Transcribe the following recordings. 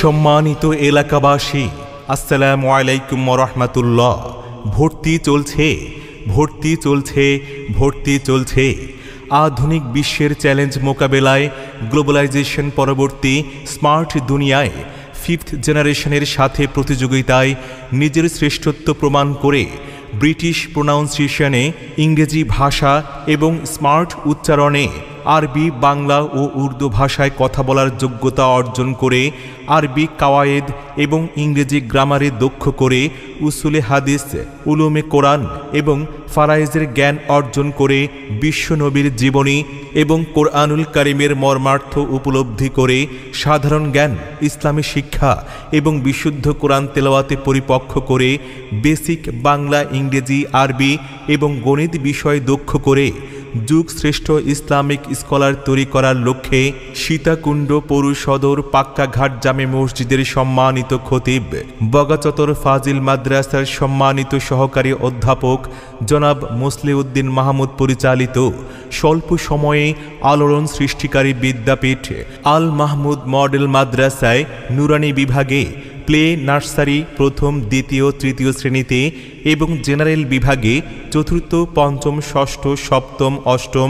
সম্মানিত এলাকাবাসী, আসসালামু আলাইকুম ওয়া রাহমাতুল্লাহ। ভর্তি চলছে, ভর্তি চলছে, ভর্তি চলছে। আধুনিক বিশ্বের চ্যালেঞ্জ মোকাবেলায় গ্লোবালাইজেশন পরবর্তী স্মার্ট দুনিয়ায় ফিফথ জেনারেশনের সাথে প্রতিযোগিতায় নিজের শ্রেষ্ঠত্ব প্রমাণ করে ব্রিটিশ প্রোনাউন্সিয়েশনে, ইংরেজি ভাষা এবং স্মার্ট উচ্চারণে আরবি, বাংলা ও উর্দু ভাষায় কথা বলার যোগ্যতা অর্জন করে আরবি কাওয়ায়েদ এবং ইংরেজি গ্রামারে দক্ষ করে উসুলে হাদিস, উলুমে কোরআন এবং ফারায়েজের জ্ঞান অর্জন করে বিশ্বনবীর জীবনী এবং কোরআনুল কারিমের মর্মার্থ উপলব্ধি করে সাধারণ জ্ঞান, ইসলামী শিক্ষা এবং বিশুদ্ধ কোরআন তেলাওয়াতে পরিপক্ক করে বেসিক বাংলা, ইংরেজি, আরবি এবং গণিত বিষয় দক্ষ করে যুগ শ্রেষ্ঠ ইসলামিক স্কলার তৈরি করার লক্ষ্যে সীতাকুণ্ড পৌর সদর পাক্কাঘাট জামে মসজিদের সম্মানিত খতিব, বগাচতর ফাজিল মাদ্রাসার সম্মানিত সহকারী অধ্যাপক জনাব মুসলিউদ্দিন মাহমুদ পরিচালিত স্বল্প সময়ে আলোড়ন সৃষ্টিকারী বিদ্যাপীঠ আল মাহমুদ মডেল মাদ্রাসায় নুরানি বিভাগে প্লে নার্সারি প্রথম, দ্বিতীয়, তৃতীয় শ্রেণীতে এবং জেনারেল বিভাগে চতুর্থ, পঞ্চম, ষষ্ঠ, সপ্তম, অষ্টম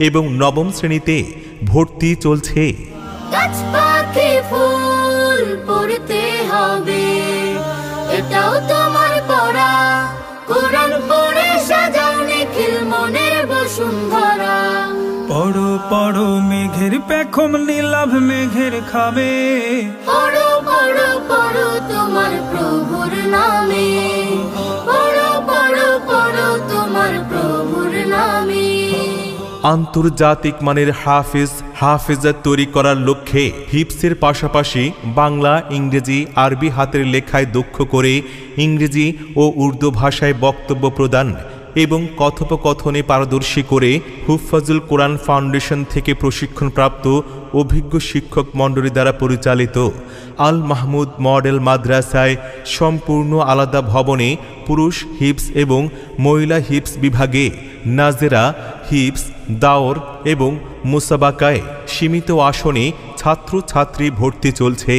এবং নবম শ্রেণীতে ভর্তি চলছে। ফুল পড়তে হবে, এটাও তোমার পড়া। কোরআন পড়ে সাজাও নিখিল মনের বসুন্ধরা। পড়ো পড়ো মেঘের পেখম নীলাভ মেঘের খাবে। পড়ো পড়ো পড়ো তোমার প্রভুর নামে। পড়ো পড়ো পড়ো তোমার প্রভুর নামে। আন্তর্জাতিক মানের হাফেজা তৈরি করার লক্ষ্যে হিপসের পাশাপাশি বাংলা, ইংরেজি, আরবি হাতের লেখায় দক্ষ করে ইংরেজি ও উর্দু ভাষায় বক্তব্য প্রদান এবং কথোপকথনে পারদর্শী করে হুফাজুল কোরআন ফাউন্ডেশন থেকে প্রশিক্ষণপ্রাপ্ত অভিজ্ঞ শিক্ষক মণ্ডলী দ্বারা পরিচালিত আল মাহমুদ মডেল মাদ্রাসায় সম্পূর্ণ আলাদা ভবনে পুরুষ হিপস এবং মহিলা হিপস বিভাগে নাজেরা, হিপস, দাওর এবং মুসাবাকায় সীমিত আসনে ছাত্রছাত্রী ভর্তি চলছে।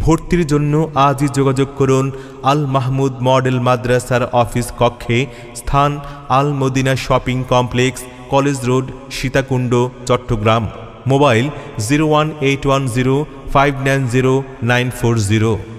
ভর্তির জন্য আজই যোগাযোগ করুন আল মাহমুদ মডেল মাদ্রাসার অফিস কক্ষে, স্থান Al Madina shopping complex, college road, Sitakunda, Chattogram. Mobile 01810590940।